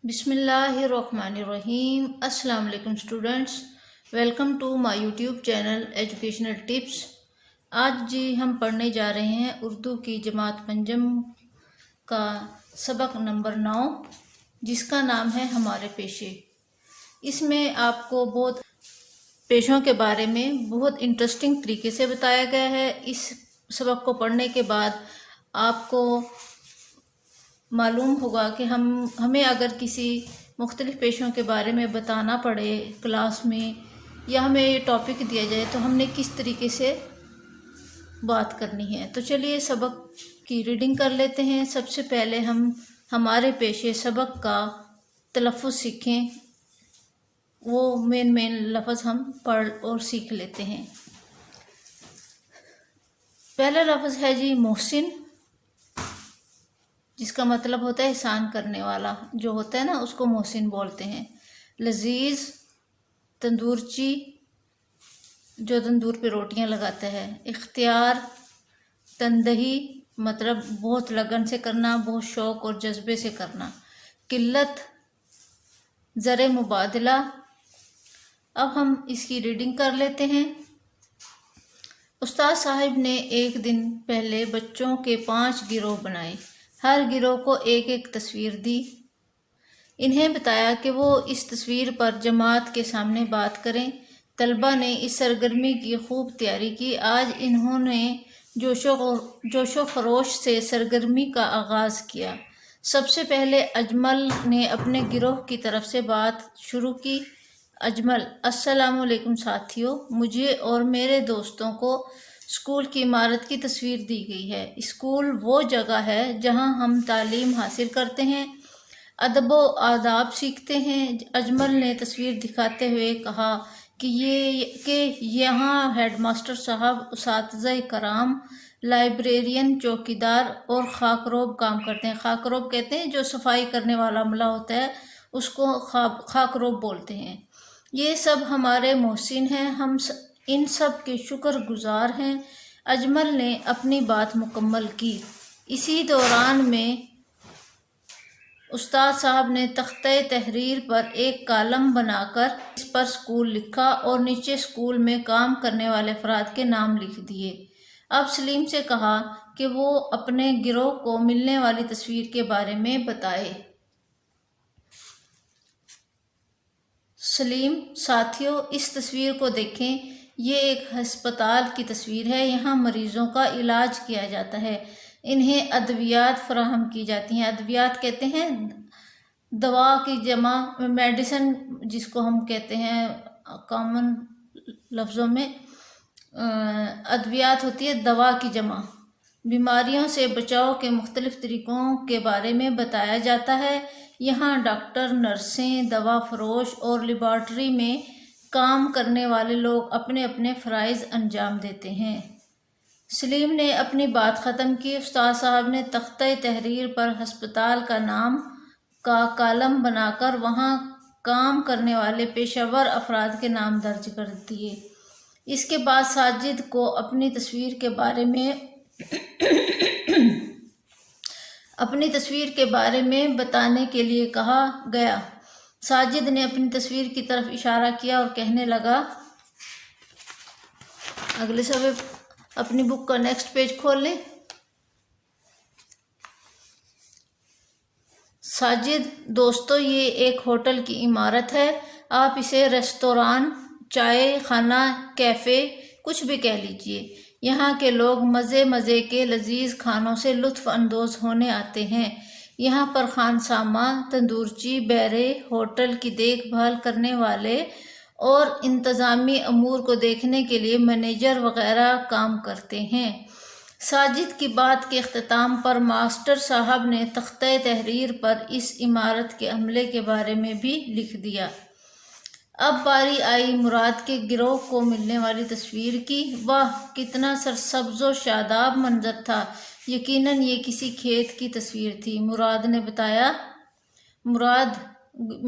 بسم اللہ الرحمن الرحیم۔ السلام علیکم students, welcome to my YouTube channel educational tips. آج ہم پڑھنے جا رہے ہیں اردو کی جماعت پنجم کا سبق نمبر 9، جس کا نام ہے ہمارے پیشے۔ اس میں آپ کو بہت پیشوں کے بارے میں بہت انٹرسٹنگ طریقے سے بتایا گیا ہے۔ اس سبق کو پڑھنے کے بعد آپ کو معلوم ہوگا کہ ہمیں اگر کسی مختلف پیشوں کے بارے میں بتانا پڑے کلاس میں، یا ہمیں یہ ٹاپک دیا جائے تو ہم نے کس طریقے سے بات کرنی ہے۔ تو چلیے سبق کی ریڈنگ کر لیتے ہیں۔ سب سے پہلے ہم ہمارے پیشے سبق کا تلفظ سیکھیں، وہ مین لفظ ہم پڑھ اور سیکھ لیتے ہیں۔ پہلا لفظ ہے جی محسن، جس کا مطلب ہوتا ہے احسان کرنے والا، جو ہوتا ہے نا اس کو محسن بولتے ہیں۔ لذیذ، تندورچی، جو تندور پہ روٹیاں لگاتا ہے۔ اختیار، تندہی، مطلب بہت لگن سے کرنا، بہت شوق اور جذبے سے کرنا۔ قلت، زر مبادلہ۔ اب ہم اس کی ریڈنگ کر لیتے ہیں۔ استاد صاحب نے ایک دن پہلے بچوں کے 5 گروہ بنائے، ہر گروہ کو ایک ایک تصویر دی۔ انہیں بتایا کہ وہ اس تصویر پر جماعت کے سامنے بات کریں۔ طلبہ نے اس سرگرمی کی خوب تیاری کی۔ آج انہوں نے جوش و خروش سے سرگرمی کا آغاز کیا۔ سب سے پہلے اجمل نے اپنے گروہ کی طرف سے بات شروع کی۔ اجمل: السلام علیکم ساتھیو، مجھے اور میرے دوستوں کو اسکول کی عمارت کی تصویر دی گئی ہے۔ اسکول وہ جگہ ہے جہاں ہم تعلیم حاصل کرتے ہیں، ادب و آداب سیکھتے ہیں۔ اجمل نے تصویر دکھاتے ہوئے کہا کہ یہاں ہیڈ ماسٹر صاحب، اساتذہ کرام، لائبریرین، چوکیدار اور خاکروب کام کرتے ہیں۔ خاکروب کہتے ہیں جو صفائی کرنے والا عملہ ہوتا ہے، اس کو خاکروب بولتے ہیں۔ یہ سب ہمارے محسن ہیں، ہم ان سب کے شکر گزار ہیں۔ اجمل نے اپنی بات مکمل کی۔ اسی دوران میں استاد صاحب نے تختہ تحریر پر ایک کالم بنا کر اس پر اسکول لکھا اور نیچے اسکول میں کام کرنے والے افراد کے نام لکھ دیے۔ اب سلیم سے کہا کہ وہ اپنے گروہ کو ملنے والی تصویر کے بارے میں بتائے۔ سلیم: ساتھیو، اس تصویر کو دیکھیں، یہ ایک ہسپتال کی تصویر ہے۔ یہاں مریضوں کا علاج کیا جاتا ہے، انہیں ادویات فراہم کی جاتی ہیں۔ ادویات کہتے ہیں دوا کی جمع، میڈیسن جس کو ہم کہتے ہیں کامن لفظوں میں، ادویات ہوتی ہے دوا کی جمع۔ بیماریوں سے بچاؤ کے مختلف طریقوں کے بارے میں بتایا جاتا ہے۔ یہاں ڈاکٹر، نرسیں، دوا فروش اور لیبارٹری میں کام کرنے والے لوگ اپنے اپنے فرائض انجام دیتے ہیں۔ سلیم نے اپنی بات ختم کی۔ استاد صاحب نے تختہ تحریر پر ہسپتال کا نام کا کالم بنا کر وہاں کام کرنے والے پیشہ ور افراد کے نام درج کر دیے۔ اس کے بعد ساجد کو اپنی تصویر کے بارے میں بتانے کے لیے کہا گیا۔ ساجد نے اپنی تصویر کی طرف اشارہ کیا اور کہنے لگا، اگلے صفحے اپنی بک کا نیکسٹ پیج کھول لیں۔ ساجد: دوستو، یہ ایک ہوٹل کی عمارت ہے، آپ اسے ریستوران، چائے خانہ، کیفے، کچھ بھی کہہ لیجئے۔ یہاں کے لوگ مزے کے لذیذ کھانوں سے لطف اندوز ہونے آتے ہیں۔ یہاں پر خانساماں، تندورچی، بیرے، ہوٹل کی دیکھ بھال کرنے والے اور انتظامی امور کو دیکھنے کے لیے مینیجر وغیرہ کام کرتے ہیں۔ ساجد کی بات کے اختتام پر ماسٹر صاحب نے تختہ تحریر پر اس عمارت کے عملے کے بارے میں بھی لکھ دیا۔ اب باری آئی مراد کے گروہ کو ملنے والی تصویر کی۔ واہ، کتنا سرسبز و شاداب منظر تھا! یقیناً یہ کسی کھیت کی تصویر تھی، مراد نے بتایا۔ مراد: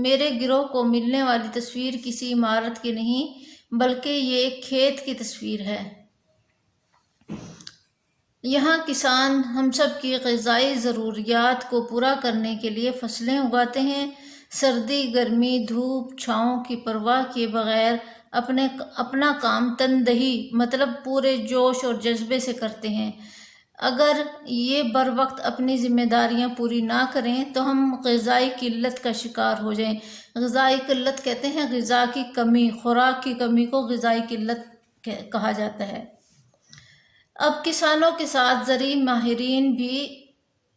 میرے گروہ کو ملنے والی تصویر کسی عمارت کی نہیں، بلکہ یہ ایک کھیت کی تصویر ہے۔ یہاں کسان ہم سب کی غذائی ضروریات کو پورا کرنے کے لیے فصلیں اگاتے ہیں۔ سردی گرمی دھوپ چھاؤں کی پرواہ کیے بغیر اپنا کام تندہی مطلب پورے جوش اور جذبے سے کرتے ہیں۔ اگر یہ بر وقت اپنی ذمہ داریاں پوری نہ کریں تو ہم غذائی قلت کا شکار ہو جائیں۔ غذائی قلت کہتے ہیں غذا کی کمی، خوراک کی کمی کو غذائی قلت کہا جاتا ہے۔ اب کسانوں کے ساتھ زرعی ماہرین بھی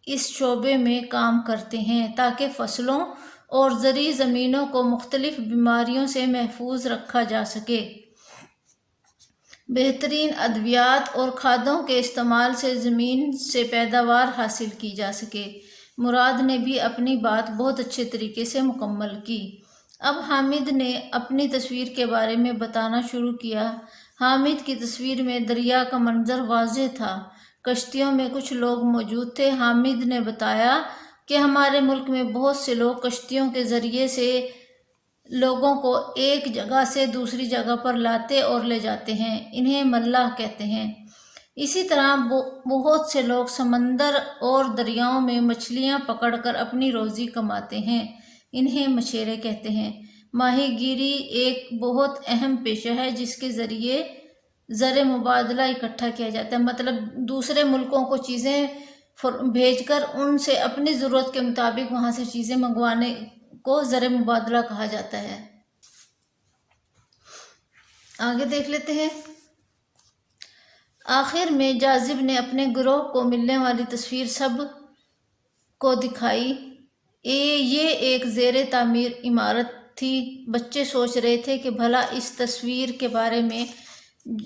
اس شعبے میں کام کرتے ہیں تاکہ فصلوں اور زرعی زمینوں کو مختلف بیماریوں سے محفوظ رکھا جا سکے۔ بہترین ادویات اور کھادوں کے استعمال سے زمین سے پیداوار حاصل کی جا سکے۔ مراد نے بھی اپنی بات بہت اچھے طریقے سے مکمل کی۔ اب حامد نے اپنی تصویر کے بارے میں بتانا شروع کیا۔ حامد کی تصویر میں دریا کا منظر واضح تھا۔ کشتیوں میں کچھ لوگ موجود تھے۔ حامد نے بتایا کہ ہمارے ملک میں بہت سے لوگ کشتیوں کے ذریعے سے لوگوں کو ایک جگہ سے دوسری جگہ پر لاتے اور لے جاتے ہیں، انہیں ملاح کہتے ہیں۔ اسی طرح بہت سے لوگ سمندر اور دریاؤں میں مچھلیاں پکڑ کر اپنی روزی کماتے ہیں، انہیں مچھیرے کہتے ہیں۔ ماہی گیری ایک بہت اہم پیشہ ہے جس کے ذریعے زر مبادلہ اکٹھا کیا جاتا ہے، مطلب دوسرے ملکوں کو چیزیں بھیج کر ان سے اپنی ضرورت کے مطابق وہاں سے چیزیں منگوانے کو زر مبادلہ کہا جاتا ہے۔ آگے دیکھ لیتے ہیں۔ آخر میں جاذب نے اپنے گروہ کو ملنے والی تصویر سب کو دکھائی۔ یہ ایک زیر تعمیر عمارت تھی۔ بچے سوچ رہے تھے کہ بھلا اس تصویر کے بارے میں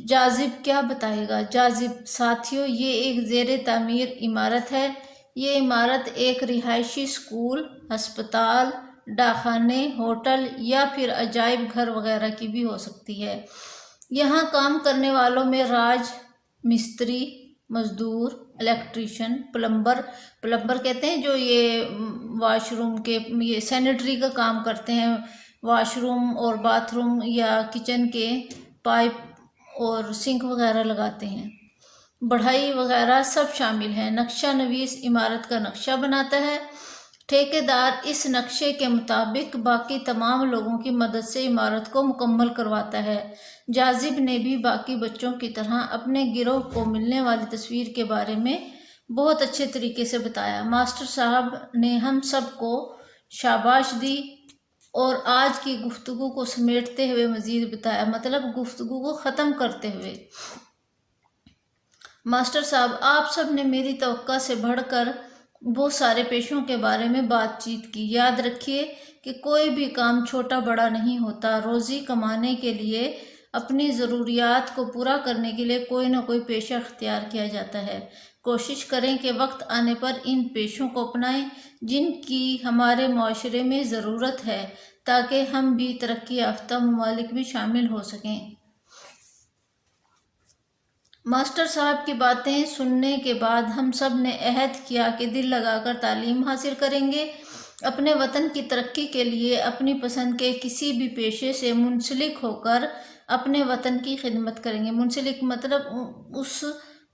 جاذب کیا بتائے گا۔ جاذب: ساتھیو، یہ ایک زیر تعمیر عمارت ہے۔ یہ عمارت ایک رہائشی اسکول، ہسپتال، ڈاک خانے، ہوٹل یا پھر عجائب گھر وغیرہ کی بھی ہو سکتی ہے۔ یہاں کام کرنے والوں میں راج مستری، مزدور، الیکٹریشین، پلمبر کہتے ہیں جو یہ واش روم کے یہ سینیٹری کا کام کرتے ہیں، واش روم اور باتھ روم یا کچن کے پائپ اور سنک وغیرہ لگاتے ہیں، بڑھئی وغیرہ سب شامل ہیں۔ نقشہ نویس عمارت کا نقشہ بناتا ہے۔ ٹھیکیدار اس نقشے کے مطابق باقی تمام لوگوں کی مدد سے عمارت کو مکمل کرواتا ہے۔ جاذب نے بھی باقی بچوں کی طرح اپنے گروہ کو ملنے والی تصویر کے بارے میں بہت اچھے طریقے سے بتایا۔ ماسٹر صاحب نے ہم سب کو شاباش دی اور آج کی گفتگو کو سمیٹتے ہوئے مزید بتایا، مطلب گفتگو کو ختم کرتے ہوئے۔ ماسٹر صاحب، آپ سب نے میری توقع سے بڑھ کر بہت سارے پیشوں کے بارے میں بات چیت کی۔ یاد رکھیے کہ کوئی بھی کام چھوٹا بڑا نہیں ہوتا۔ روزی کمانے کے لیے، اپنی ضروریات کو پورا کرنے کے لیے کوئی نہ کوئی پیشہ اختیار کیا جاتا ہے۔ کوشش کریں کہ وقت آنے پر ان پیشوں کو اپنائیں جن کی ہمارے معاشرے میں ضرورت ہے تاکہ ہم بھی ترقی یافتہ ممالک میں شامل ہو سکیں۔ ماسٹر صاحب کی باتیں سننے کے بعد ہم سب نے عہد کیا کہ دل لگا کر تعلیم حاصل کریں گے، اپنے وطن کی ترقی کے لیے اپنی پسند کے کسی بھی پیشے سے منسلک ہو کر اپنے وطن کی خدمت کریں گے۔ منسلک مطلب اس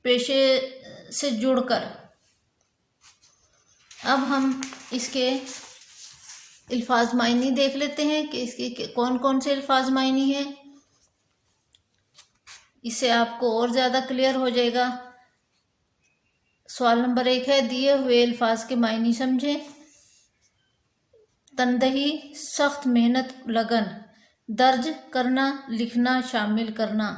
پیشے سے جڑ کر۔ اب ہم اس کے الفاظ معنی دیکھ لیتے ہیں کہ اس کے کون کون سے الفاظ معنی ہیں، اس سے آپ کو اور زیادہ کلیئر ہو جائے گا۔ سوال نمبر 1 ہے، دیے ہوئے الفاظ کے معنی سمجھیں۔ تندہی، سخت محنت، لگن۔ درج کرنا، لکھنا، شامل کرنا۔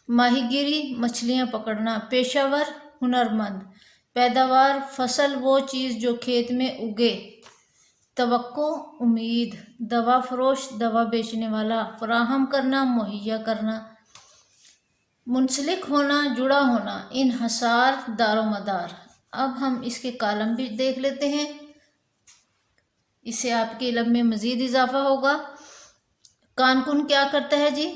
ماہی گیری، مچھلیاں پکڑنا۔ پیشہ ور، ہنرمند۔ پیداوار، فصل وہ چیز جو کھیت میں اگے۔ توقع، امید۔ دوا فروش، دوا بیچنے والا۔ فراہم کرنا، مہیا کرنا۔ منسلک ہونا، جڑا ہونا۔ انحصار، دار و مدار۔ اب ہم اس کے کالم بھی دیکھ لیتے ہیں، اس سے آپ کے علم میں مزید اضافہ ہوگا۔ کانکن کیا کرتا ہے جی؟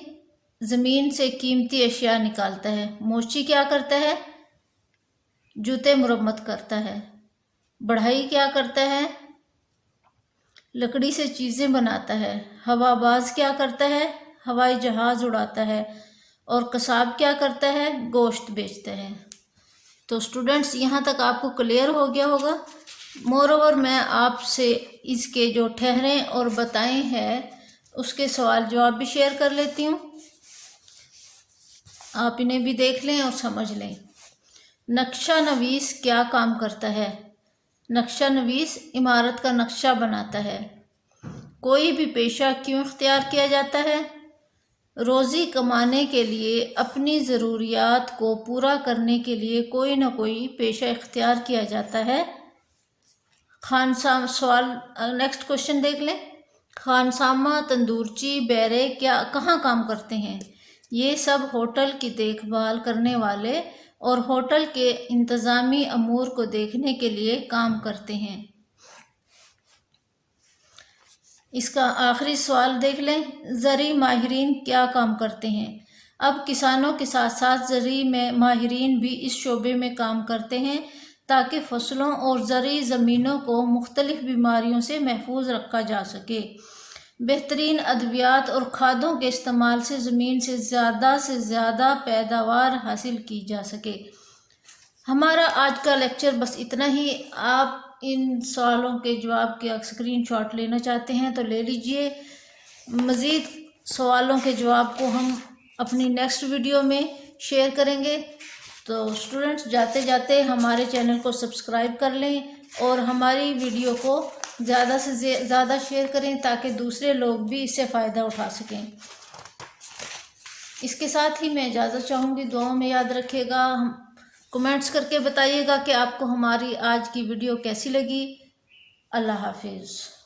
زمین سے قیمتی اشیاء نکالتا ہے۔ موچی کیا کرتا ہے؟ جوتے مرمت کرتا ہے۔ بڑھئی کیا کرتا ہے؟ لکڑی سے چیزیں بناتا ہے۔ ہوا باز کیا کرتا ہے؟ ہوائی جہاز اڑاتا ہے۔ اور قصاب کیا کرتا ہے؟ گوشت بیچتا ہے۔ تو اسٹوڈنٹس، یہاں تک آپ کو کلیئر ہو گیا ہوگا مور اوور میں آپ سے اس کے جو ٹھہریں اور بتائیں ہیں اس کے سوال جواب بھی شیئر کر لیتی ہوں، آپ انہیں بھی دیکھ لیں اور سمجھ لیں۔ نقشہ نویس کیا کام کرتا ہے؟ نقشہ نویس عمارت کا نقشہ بناتا ہے۔ کوئی بھی پیشہ کیوں اختیار کیا جاتا ہے؟ روزی کمانے کے لیے، اپنی ضروریات کو پورا کرنے کے لیے کوئی نہ کوئی پیشہ اختیار کیا جاتا ہے۔ سوال نیکسٹ کوشچن دیکھ لیں۔ خانسامہ، تندورچی، بیرے کہاں کام کرتے ہیں؟ یہ سب ہوٹل کی دیکھ بھال کرنے والے اور ہوٹل کے انتظامی امور کو دیکھنے کے لیے کام کرتے ہیں۔ اس کا آخری سوال دیکھ لیں۔ زرعی ماہرین کیا کام کرتے ہیں؟ اب کسانوں کے ساتھ ساتھ زرعی ماہرین بھی اس شعبے میں کام کرتے ہیں تاکہ فصلوں اور زرعی زمینوں کو مختلف بیماریوں سے محفوظ رکھا جا سکے۔ بہترین ادویات اور کھادوں کے استعمال سے زمین سے زیادہ پیداوار حاصل کی جا سکے۔ ہمارا آج کا لیکچر بس اتنا ہی۔ آپ ان سوالوں کے جواب کے اسکرین شاٹ لینا چاہتے ہیں تو لے لیجئے۔ مزید سوالوں کے جواب کو ہم اپنی نیکسٹ ویڈیو میں شیئر کریں گے۔ تو اسٹوڈنٹس جاتے جاتے ہمارے چینل کو سبسکرائب کر لیں اور ہماری ویڈیو کو زیادہ سے زیادہ شیئر کریں تاکہ دوسرے لوگ بھی اس سے فائدہ اٹھا سکیں۔ اس کے ساتھ ہی میں اجازت چاہوں گی، دعاؤں میں یاد رکھیے گا، کمنٹس کر کے بتائیے گا کہ آپ کو ہماری آج کی ویڈیو کیسی لگی۔ اللہ حافظ۔